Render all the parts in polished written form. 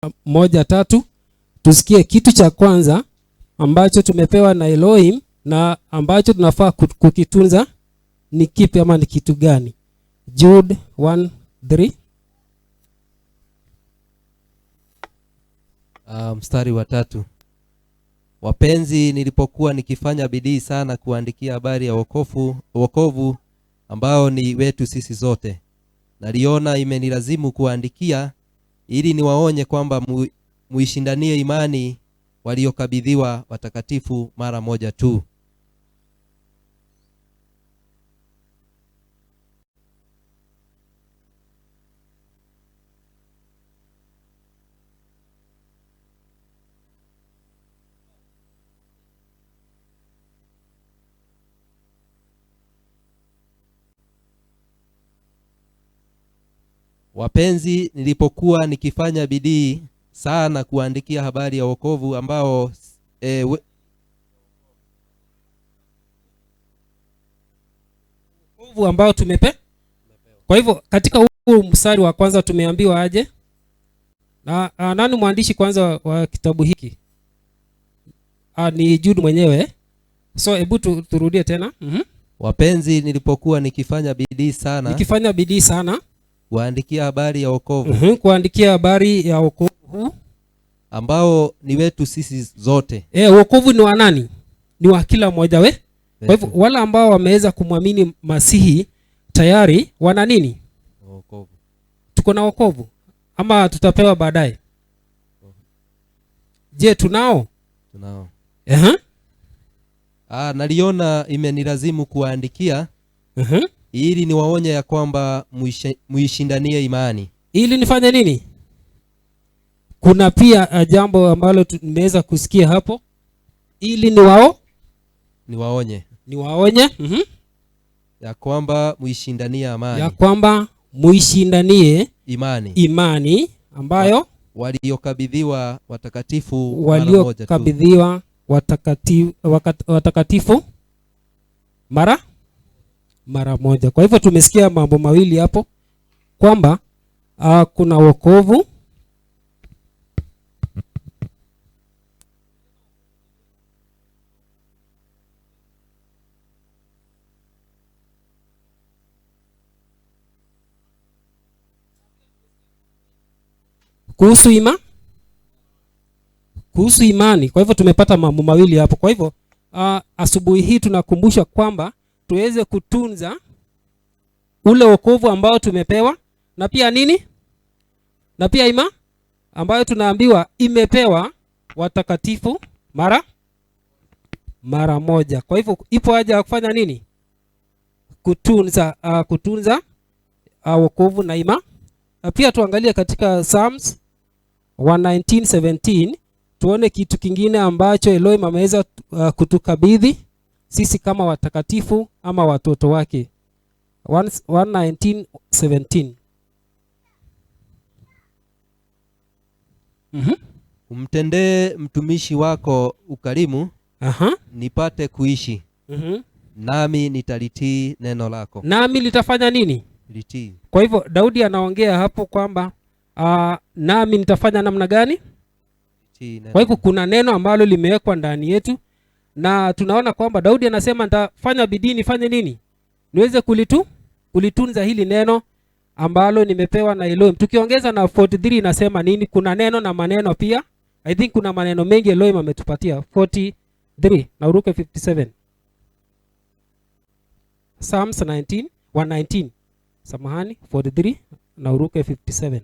1:3 tusikie kitu cha kwanza ambacho tumepewa na Elohim na ambacho tunafaa kukitunza ni kipi ama ni kitu gani. Jude 1:3. Mstari wa 3. Wapenzi, nilipokuwa nikifanya bidii sana kuandikia habari ya wokovu ambao ni wetu sisi zote, naliona imenilazimu kuandikia ili niwaonye kwamba muishindanie imani waliokabidhiwa watakatifu mara moja tu. Wapenzi, nilipokuwa nikifanya bidii sana kuandikia habari ya wokovu ambao wokovu ambao Kwa hivyo katika huu mstari wa kwanza tumeambiwa aje? Na nani mwandishi kwanza wa kitabu hiki? Ni Jude mwenyewe. So hebu turudie tena. Wapenzi, nilipokuwa nikifanya bidii sana kuandikia habari ya wokovu. Kuandikia habari ya wokovu ambao ni wetu sisi zote. Wokovu ni wa nani? Ni wa kila mmoja wetu. Kwa hivyo wale ambao wameweza kumwamini Masihi tayari wana nini? Wokovu. Tuko na wokovu ama tutapewa baadaye? Je, tunao? Tunao. Naliona imenilazimu kuandikia ili niwaonye ya kwamba muishindanie imani. Ili nifanye nini? Kuna pia jambo ambalo tumeweza kusikia hapo, ili niwaonye ya kwamba muishindanie amani. Ya kwamba muishindanie imani ambayo waliokabidhiwa watakatifu watakatifu mara moja. Kwa hivyo tumesikia mambo mawili hapo kwamba kuna wokovu kuhusu imani. Kwa hivyo tumepata mambo mawili hapo. Kwa hivyo asubuhi hii tunakumbusha kwamba tuweze kutunza ule wokovu ambao tumepewa, na pia nini? Na pia ambayo tunaambiwa imepewa watakatifu mara moja. Kwa hivyo ipo haja ya kufanya nini? Kutunza wokovu na imani. Na pia tuangalie katika Psalms 119:17 tuone kitu kingine ambacho Elohim ameweza kutukabidhi sisi kama watakatifu ama watoto wake. 119:17. Umtendee mtumishi wako ukarimu, nipate kuishi. Nami nitalitii neno lako. Nami litafanya nini? Litii. Kwa hivyo Daudi anaongea hapo kwamba nami nitafanya namna gani? Kwa hivyo kuna neno ambalo limewekwa ndani yetu, na tunaona kwamba Daudi anasema nitafanya bidii nifanye nini? Niweze kulitunza hili neno ambalo nimepewa na Elohim. Tukiongeza na 43 inasema nini? Kuna neno na maneno pia. I think kuna maneno mengi Elohim ametupatia. 43 na uruke 57. Psalms 119. Samahani, 43 na uruke 57.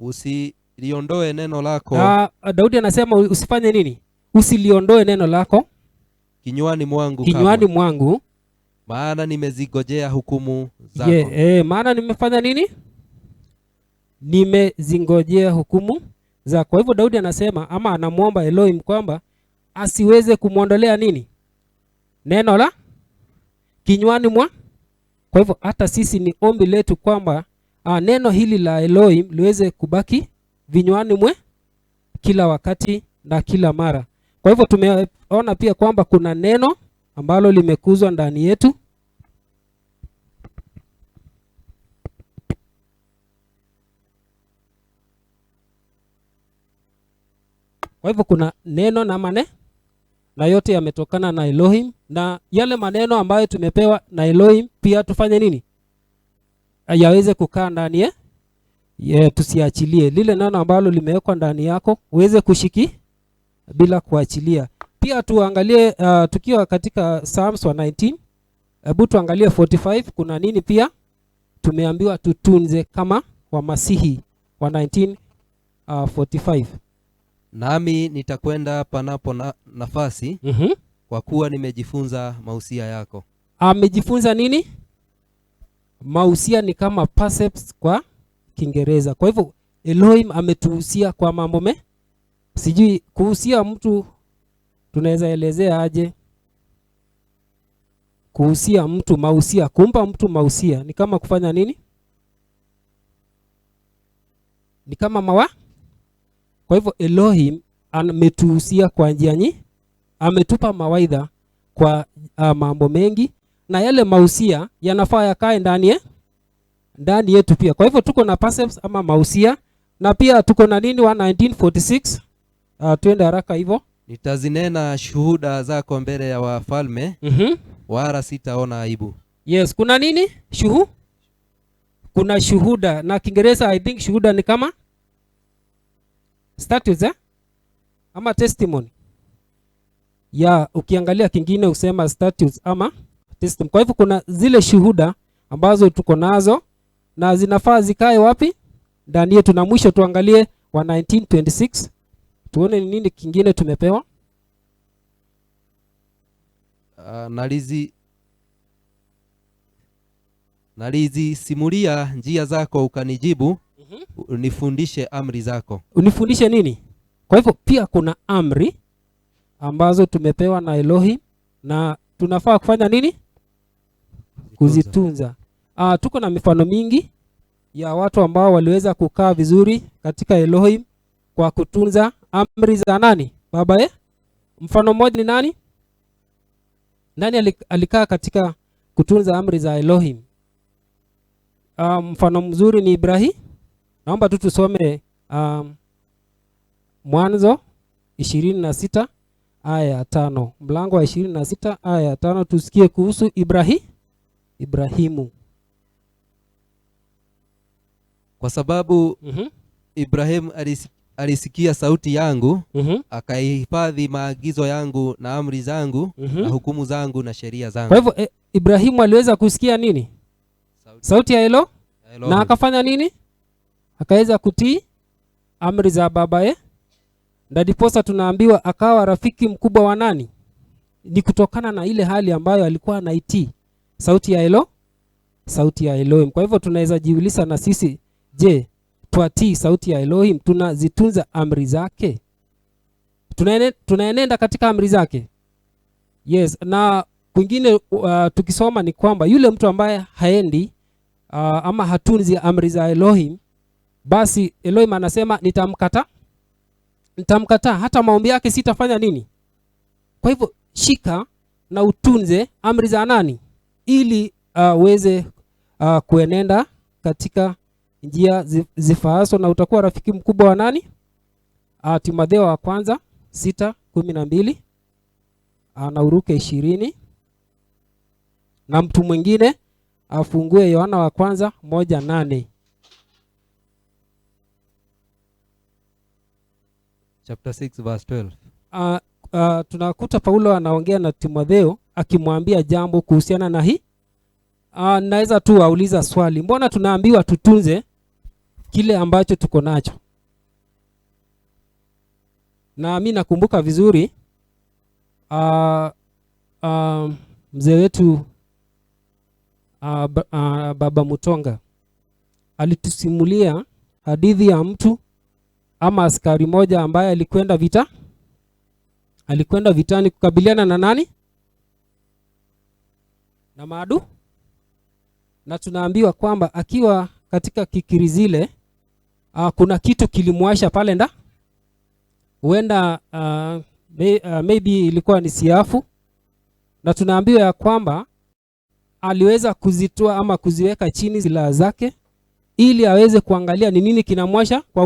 Usiliondoe neno lako. Daudi anasema usifanye nini? Usiliondoe neno lako kinywani mwangu. Maana nimezingojea hukumu zako. Maana nimefanya nini? Nimezingojea hukumu zako. Kwa hivyo Daudi anasema ama anamuomba Elohim kwamba asiweze kumuondolea nini? Neno la kinywani mwa. Kwa hivyo hata sisi ni ombi letu kwamba neno hili la Elohim liweze kubaki vinywani mwe kila wakati na kila mara. Kwa hivyo tumeona pia kwamba kuna neno ambalo limekuzwa ndani yetu. Kwa hivyo kuna neno na na yote yametokana na Elohim, na yale maneno ambayo tumepewa na Elohim pia tufanye nini? Yaweze kukaa ndani tusiachilie. Lile neno ambalo limewekwa ndani yako uweze kushiki bila kuachilia. Pia tuangalie tukiwa katika Psalms 119, hebu tuangalie 45 kuna nini pia tumeambiwa tutunze kama Wamasihi. 119:45. Nami nitakwenda panapo nafasi, kwa kuwa nimejifunza mausia yako. Amejifunza nini? Mausia ni kama precepts kwa Kiingereza. Kwa hivyo Elohim ametuhusia kwa mambo sijui kuhusia mtu tunaweza elezea aje? Kuhusia mtu mausia, kumpa mtu mausia ni kama kufanya nini? Ni kama Kwa hivyo Elohim ametuhusia kwa njia nyingi, ametupa mawaidha kwa mambo mengi, na yale mausia yanafaa yakae ndani yetu pia. Kwa hivyo tuko na precepts ama mausia, na pia tuko na nini 1946. Twende haraka hivyo. Nitazinena shuhuda zako mbele ya wafalme, wala sitaona aibu. Yes, kuna nini? Kuna shuhuda, na Kiingereza I think shuhuda ni kama statutes ama testimony. Ukiangalia kingine usema statutes ama testimony. Kwa hivyo kuna zile shuhuda ambazo tuko nazo na zinafaa zikae wapi? Ndani yetu. Na mwisho tuangalie 1926 tuone ni nini kingine tumepewa. Nalizisimulia njia zako ukanijibu, unifundishe amri zako. Unifundishe nini? Kwa hivyo pia kuna amri ambazo tumepewa na Elohim na tunafaa kufanya nini? Kuzitunza. Tuko na mifano mingi ya watu ambao waliweza kukaa vizuri katika Elohim kwa kutunza amri za nani? Baba Mfano mmoja ni nani? Nani alikaa katika kutunza amri za Elohim? Mfano mzuri ni Ibrahim. Naomba tu tusome Mwanzo 26 aya ya 5. Mlango wa 26 aya ya 5, tusikie kuhusu Ibrahimu. Kwa sababu Ibrahim alisikia sauti yangu, akaihifadhi maagizo yangu na amri zangu, na hukumu zangu na sheria zangu. Kwa hivyo Ibrahimu aliweza kusikia nini? Sauti ya Elohim. Na akafanya nini? Akaweza kutii amri za baba Ndiposa tunaambiwa akawa rafiki mkubwa wa nani? Ni kutokana na ile hali ambayo alikuwa anaitii sauti ya Elohim. Kwa hivyo tunaweza jiuliza na sisi, je, twatii sauti ya Elohim? Tunazitunza amri zake? Tunaenenda katika amri zake? Yes. Na kwingine tukisoma ni kwamba yule mtu ambaye haendi ama hatunzi amri za Elohim, basi Elohim anasema nitamkataa, hata maombi yake sitafanya nini? Kwa hivyo shika na utunze amri za nani, ili uweze kuenenda katika njia zifaazo, na utakuwa rafiki mkubwa wa nani? Timotheo wa kwanza 6:12 na uruke 20, na mtu mwingine afungue Yohana wa kwanza 1:8. Chapter 6 verse 12. Tunakuta Paulo anaongea na Timotheo akimwambia jambo kuhusiana na hii. Naweza tu auliza swali, mbona tunaambiwa tutunze kile ambacho tuko nacho? Na mimi nakumbuka vizuri mzee wetu Baba Mutonga alitusimulia hadithi ya mtu ama askari moja ambaye alikwenda vitani kukabiliana na nani? Na maadui. Na tunaambiwa kwamba akiwa katika kikiri zile, kuna kitu kilimwasha pale huenda maybe ilikuwa ni siafu, na tunaambiwa ya kwamba aliweza kuzitoa ama kuziweka chini silaha zake ili aweze kuangalia ni nini kinamwasha kwa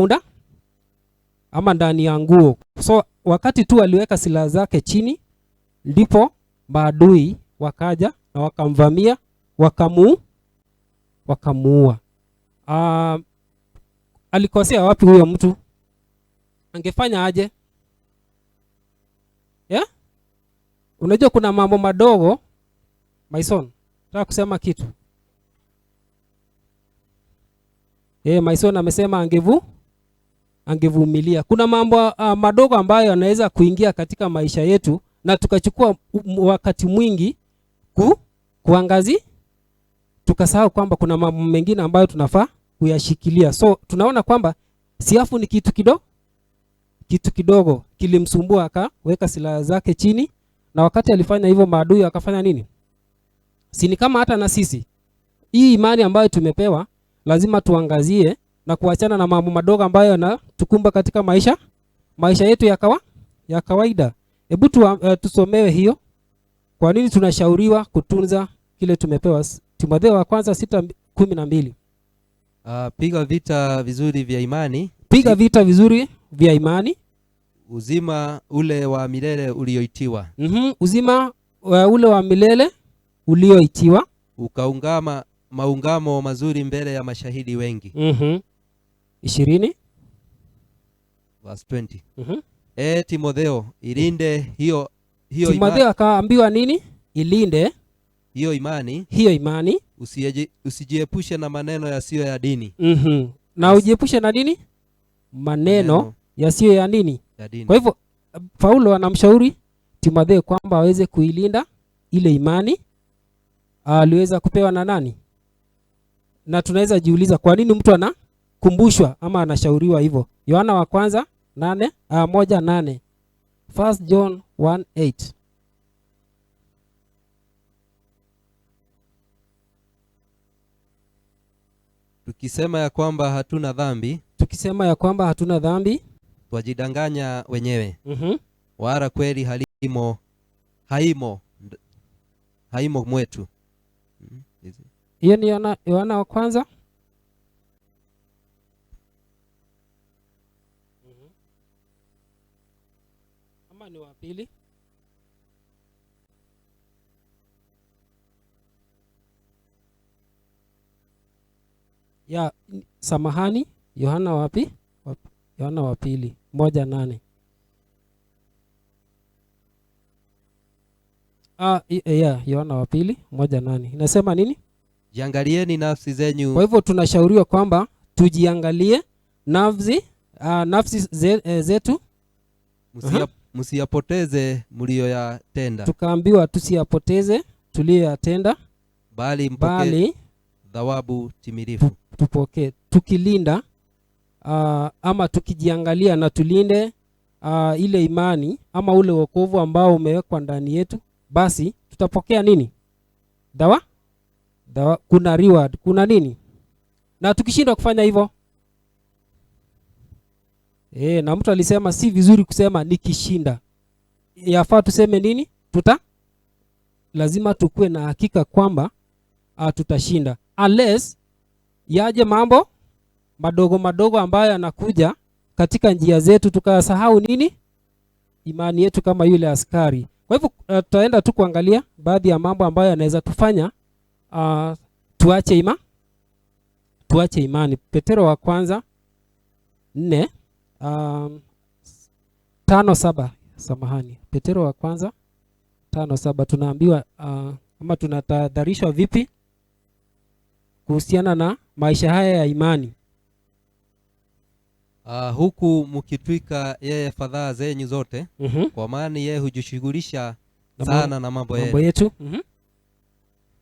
ama ndani ya nguo. So wakati tu aliweka silaha zake chini, ndipo maadui wakaja na wakamvamia, wakamuua. Alikosea wapi huyo mtu? Angefanya aje? Yeah? Unajua kuna mambo madogo. Maison, nataka kusema kitu. Maison amesema angevumilia. Kuna mambo madogo ambayo yanaweza kuingia katika maisha yetu na tukachukua wakati mwingi tukasahau kwamba kuna mambo mengine ambayo tunafaa kuyashikilia. So tunaona kwamba siafu ni kitu kidogo kilimsumbua, akaweka silaha zake chini, na wakati alifanya hivyo maadui akafanya nini? Si kama hata na sisi hii imani ambayo tumepewa lazima tuangazie na kuachana na mambo madogo ambayo yanatukumba katika maisha yetu ya kawaida. Hebu tusomewe hiyo. Kwa nini tunashauriwa kutunza kile tumepewa? Timotheo wa kwanza 6:12. Piga vita vizuri vya imani. Piga vita vizuri vya imani. Uzima ule wa milele ulioitiwa. Uzima ule wa milele ulioitiwa. Ukaungama maungamo mazuri mbele ya mashahidi wengi. 20 verse 20. Timotheo, ilinde hiyo Timotheo akaambiwa nini? Ilinde hiyo imani. Usijiepushe na maneno yasiyo ya dini. Na ujiepushe na nini? Maneno yasiyo ya nini? Ya dini. Kwa hivyo Paulo anamshauri Timotheo kwamba aweze kuilinda ile imani aliweza kupewa na nani? Na tunaweza jiuliza kwa nini mtu anakumbushwa ama anashauriwa hivyo? Yohana wa kwanza 1:8. 1 John 1:8. Tukisema ya kwamba hatuna dhambi, twajidanganya wenyewe. Wala kweli haimo mwetu. Hiyo ni Yohana wa kwanza. Ama ni wa pili? Samahani, Yohana wapi? Yohana wa pili 1:8. Yohana wa pili 1:8. Inasema nini? Jiangalieni nafsi zenyu. Kwa hivyo tunashauriwa kwamba tujiangalie nafsi zetu. Msiyapoteze mlioyatenda. Tukaambiwa tusiyapoteze tuliyoyatenda, bali thawabu timilifu. Tupokee tukilinda ama tukijiangalia na tulinde ile imani ama ule wokovu ambao umewekwa ndani yetu, basi tutapokea nini? Dawa, kuna reward, kuna nini? Na tukishindwa kufanya hivyo, na mtu alisema si vizuri kusema nikishinda. Yafaa tuseme nini? Lazima tukue na hakika kwamba tutashinda, unless yaje mambo madogo ambayo yanakuja katika njia zetu tukasahau nini? Imani yetu, kama yule askari. Kwa hivyo tutaenda tu kuangalia baadhi ya mambo ambayo yanaweza tufanya tuache imani. Petero wa kwanza 5:7. Samahani, Petero wa kwanza 5:7 tunaambiwa ama tunatahadharishwa vipi kuhusiana na maisha haya ya imani. Huku mkitwika yeye fadhaa zenyu zote, kwa maana yeye hujishughulisha sana na mambo yetu.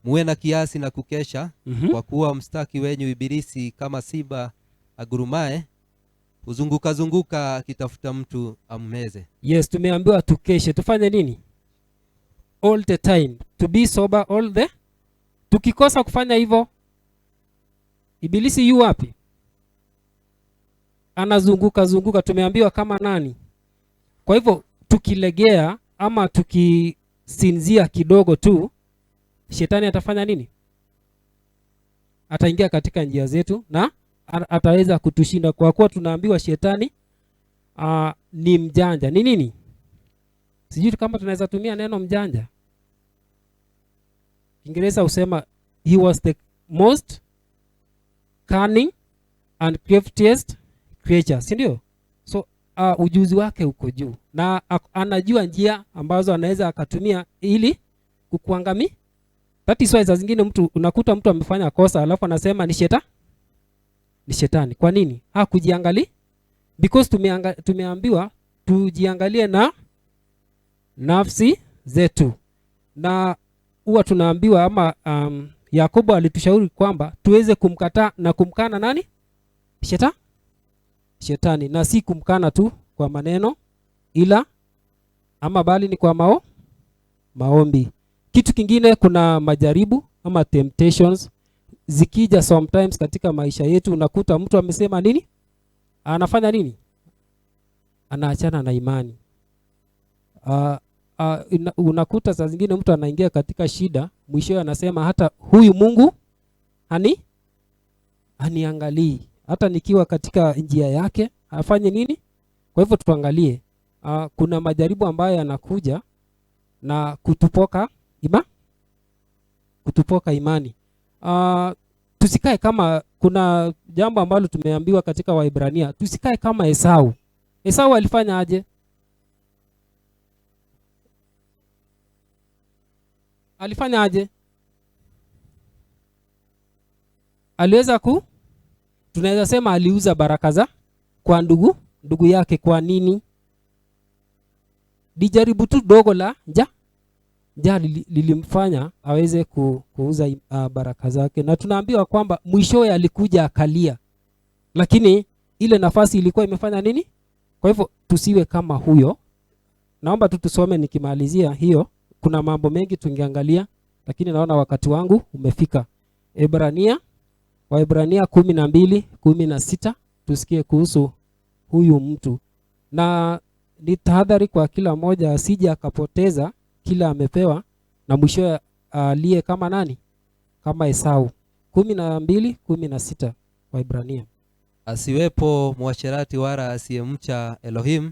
Muwe na kiasi na kukesha, kwa kuwa mstaki wenyu Ibilisi kama simba agurumaye huzunguka akitafuta mtu ammeze. Yes, tumeambiwa tukeshe. Tufanye nini? All the time. To be sober all the. Tukikosa kufanya hivyo, Ibilisi yu wapi? Anazunguka. Tumeambiwa kama nani? Kwa hivyo tukilegea ama tukisinzia kidogo tu, shetani atafanya nini? Ataingia katika njia zetu na ataweza kutushinda, kwa kuwa tunaambiwa shetani ni mjanja. Ni nini? Sijui kama tunaweza tumia neno mjanja. Kiingereza usema he was the most cunning and craftiest creature, si ndio? So ujuzi wake uko juu na anajua njia ambazo anaweza akatumia ili kukuangamia. That is why saa zingine unakuta mtu amefanya kosa alafu anasema ni shetani. Kwa nini? Kujiangalia. Because tumeambiwa tujiangalie na nafsi zetu. Na huwa tunaambiwa ama Yakobo alitushauri kwamba tuweze kumkataa na kumkana nani? Shetani. Na si kumkana tu kwa maneno ila ama bali ni kwa maombi. Kitu kingine, kuna majaribu ama temptations zikija sometimes katika maisha yetu, unakuta mtu amesema nini? Anafanya nini? Anaachana na imani. Unakuta saa zingine mtu anaingia katika shida, mwishowe anasema hata huyu Mungu haniangalii, hata nikiwa katika njia yake afanye nini? Kwa hivyo tuangalie, kuna majaribu ambayo yanakuja na kutupoka imani. Tusikae kama, kuna jambo ambalo tumeambiwa katika Waebrania, tusikae kama Esau. Esau alifanya aje? Aliweza tunaweza sema aliuza baraka za kwa ndugu yake. Kwa nini? Dijaribu tu dogo la njaa lilimfanya aweze kuuza baraka zake, na tunaambiwa kwamba mwishowe alikuja akalia, lakini ile nafasi ilikuwa imefanya nini? Kwa hivyo tusiwe kama huyo. Naomba tu tusome nikimalizia hiyo. Kuna mambo mengi tungeangalia, lakini naona wakati wangu umefika. Waebrania 12:16 tusikie kuhusu huyu mtu, na ni tahadhari kwa kila mmoja asije akapoteza kila amepewa na mwisho aliye kama nani? Kama Esau. 12:16 Waebrania. Asiwepo mwasherati wala asiyemcha Elohim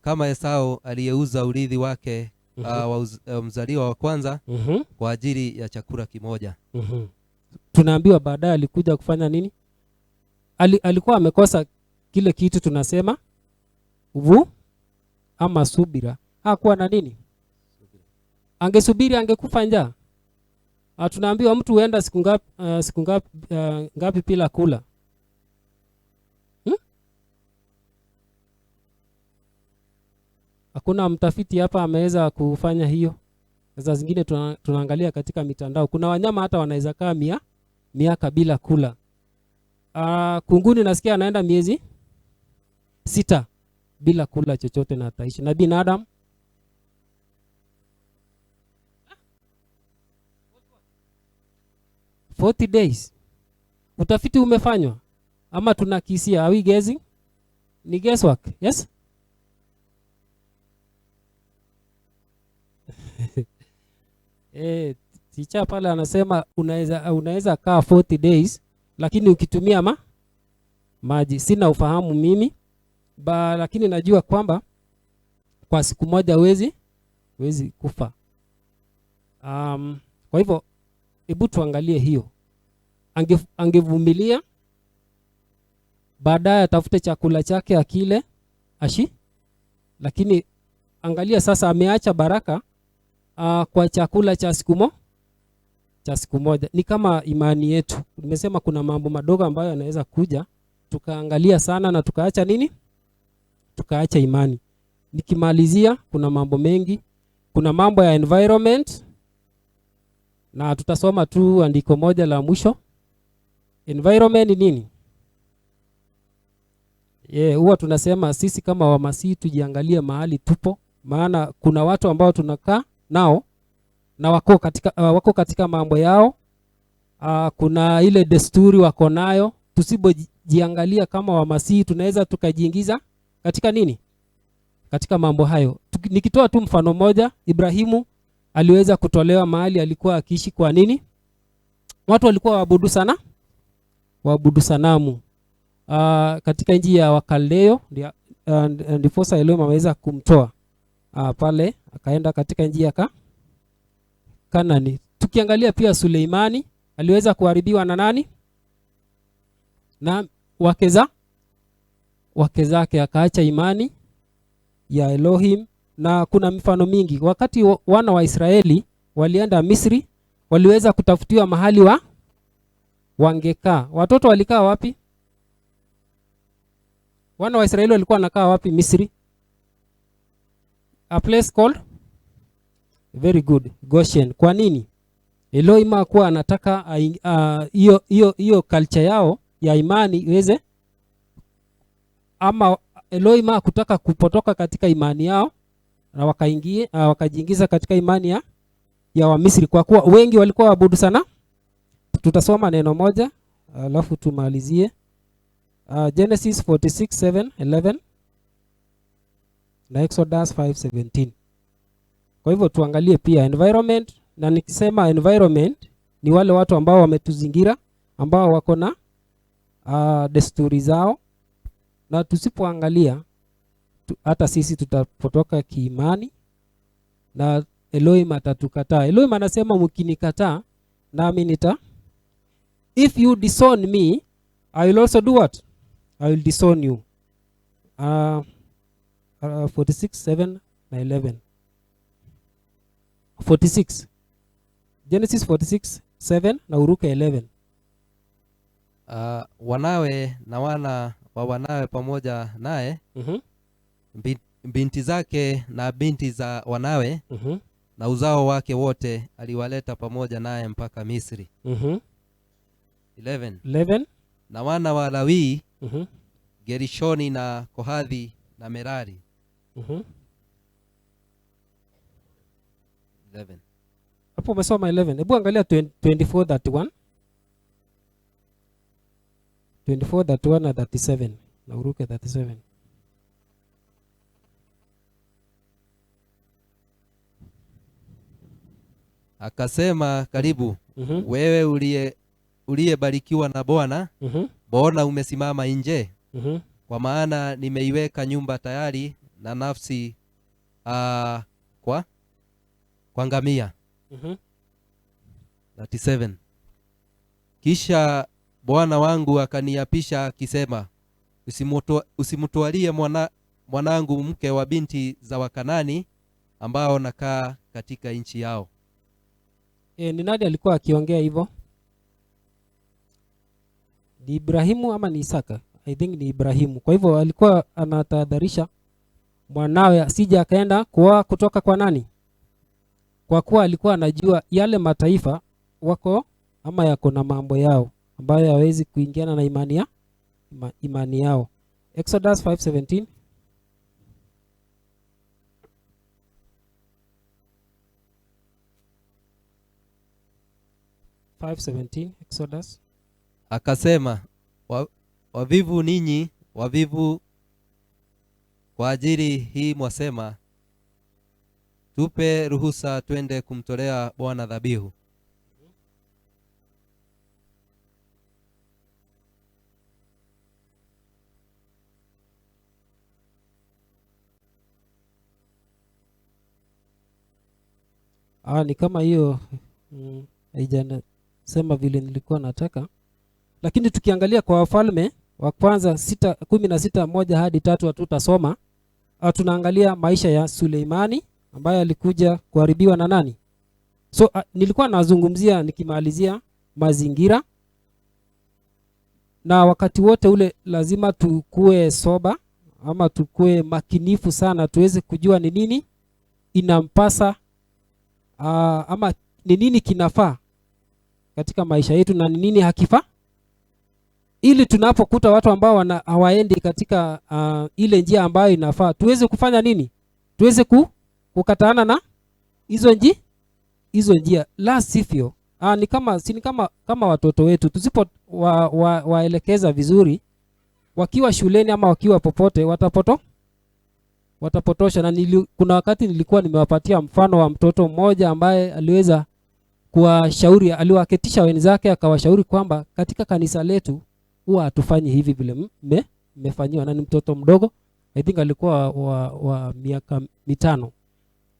kama Esau aliyeuza urithi wake mzaliwa wa kwanza kwa ajili ya chakula kimoja. Tunaambiwa baadaye alikuja kufanya nini? Alikuwa amekosa kile kitu tunasema ama subira. Hakuwa na nini? Angesubiri angekufa njaa. Tunaambiwa mtu huenda siku ngapi bila kula? Hakuna mtafiti hapa ameweza kufanya hiyo. Sasa zingine tunaangalia katika mitandao, kuna wanyama hata wanaweza kaa miaka bila kula. Kunguni nasikia anaenda miezi 6 bila kula chochote na ataishi. Na binadamu 40 days. Utafiti umefanywa ama tunakisia? Are we guessing? Ni guesswork, yes? Ticha pale anasema unaweza kaa 40 days lakini ukitumia maji. Sina ufahamu mimi lakini najua kwamba kwa siku moja wezi kufa. Kwa hivyo hebu tuangalie hiyo. Angevumilia, baadaye atafute chakula chake akile lakini angalia sasa, ameacha baraka kwa chakula cha siku moja. Ni kama imani yetu. Nimesema kuna mambo madogo ambayo yanaweza kuja tukaangalia sana na tukaacha nini? Tukaacha imani. Nikimalizia, kuna mambo mengi. Kuna mambo ya environment, na tutasoma tu andiko moja la mwisho. Environment ni nini? Huwa tunasema sisi kama Wamasihi tujiangalie mahali tupo, maana kuna watu ambao tunakaa nao na wako katika mambo yao. Kuna ile desturi wako nayo. Tusipojiangalia kama Wamasihi tunaweza tukajiingiza katika nini? Katika mambo hayo. Nikitoa tu mfano moja, Ibrahimu aliweza kutolewa mahali alikuwa akiishi. Kwa nini? Watu walikuwa waabudu sanamu. Katika nchi ya Wakaldeo ndiposa Elohim ameweza kumtoa pale akaenda katika nchi ya Kanani. Tukiangalia pia Suleimani aliweza kuharibiwa na nani? Na wake zake, akaacha imani ya Elohim. Na kuna mifano mingi. Wakati wana wa Israeli walienda Misri, waliweza kutafutiwa mahali wangekaa. Watoto walikaa wapi? Wana wa Israeli walikuwa wanakaa wapi Misri? A place called, very good, Goshen. Kwa nini? Elohim hakuwa anataka hiyo culture yao ya imani iweze, ama Elohim hakutaka kupotoka katika imani yao na wakajiingiza katika imani ya Wamisri, kwa kuwa wengi walikuwa waabudu sana. Tutasoma neno moja alafu tumalizie. Genesis 46:7-11 na Exodus 5:17. Kwa hivyo tuangalie pia environment, na nikisema environment ni wale watu ambao wametuzingira, ambao wako na desturi zao, na tusipoangalia hata sisi tutapotoka kiimani na Elohim atatukataa. Elohim anasema mkinikataa nami if you disown me, I will also do what? I will disown you. 46:7 na 11. 46. Genesis 46:7 na uruke 11. Wanawe na wana wa wanawe pamoja naye, binti zake na binti za wanawe, na uzao wake wote aliwaleta pamoja naye mpaka Misri. 11. Na wana wa Lawi, Gerishoni na Kohathi na Merari. 11. Hapo umesoma 11. Hebu angalia 24:31. 24:31 na 37. Na uruke 37. Akasema, karibu wewe uliyebarikiwa na Bwana, mbona umesimama nje? Kwa maana nimeiweka nyumba tayari na nafsi kwa ngamia. 37. Kisha Bwana wangu akaniapisha akisema, usimtwalie mwanangu mke wa binti za Wakanani ambao nakaa katika nchi yao. Ni nani alikuwa akiongea hivyo? Ni Ibrahimu ama ni Isaka? I think ni Ibrahimu. Kwa hivyo alikuwa anatahadharisha mwanawe asije akaenda kuoa kutoka kwa nani? Kwa kuwa alikuwa anajua yale mataifa wako ama yako na mambo yao ambayo hawezi kuingiana na imani yao. Exodus 5:17. 5:17 Exodus. Akasema, wavivu ninyi, wavivu kwa ajili hii mwasema, tupe ruhusa twende kumtolea Bwana dhabihu. Ni kama hiyo haijasema vile nilikuwa nataka, lakini tukiangalia kwa Wafalme wa Kwanza 16:1 hadi 3 tutasoma, tunaangalia maisha ya Suleimani ambaye alikuja kuharibiwa na nani? So nilikuwa nazungumzia nikimalizia mazingira, na wakati wote ule lazima tukue soba ama tukue makinifu sana, tuweze kujua ni nini inampasa ama ni nini kinafaa katika maisha yetu na ni nini hakifaa, ili tunapokuta watu ambao hawaendi katika ile njia ambayo inafaa, tuweze kufanya nini? Tuweze kukataana na hizo njia. La sivyo ni kama watoto wetu, tusipo waelekeza vizuri, wakiwa shuleni ama wakiwa popote, watapotosha. Na kuna wakati nilikuwa nimewapatia mfano wa mtoto mmoja ambaye aliweza kuwashauri, aliwaketisha wenzake akawashauri kwamba katika kanisa letu huwa hatufanyi hivi vile mmefanyiwa, na ni mtoto mdogo I think alikuwa wa miaka 5,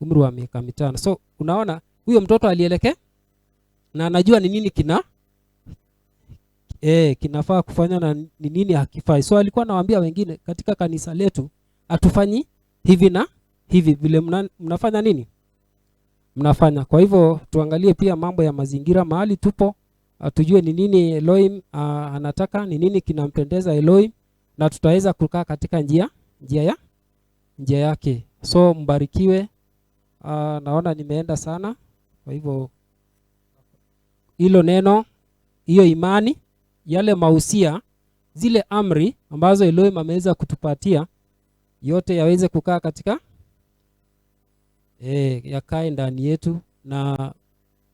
umri wa miaka 5. So unaona huyo mtoto alielekea na anajua ni nini kinafaa kufanya na ni nini hakifai. So alikuwa anawaambia wengine katika kanisa letu hatufanyi hivi na hivi, vile mnafanya nini mnafanya. Kwa hivyo tuangalie pia mambo ya mazingira mahali tupo, tujue ni nini Elohim anataka, ni nini kinampendeza Elohim, na tutaweza kukaa katika njia yake. So mbarikiwe. Naona nimeenda sana. Kwa hivyo hilo neno, hiyo imani, yale mahusia, zile amri ambazo Elohim ameweza kutupatia, yote yaweze kukaa katika yakae ndani yetu, na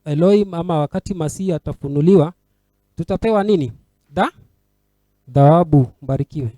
Elohim ama wakati Masihi atafunuliwa tutapewa nini? Thawabu. Mbarikiwe.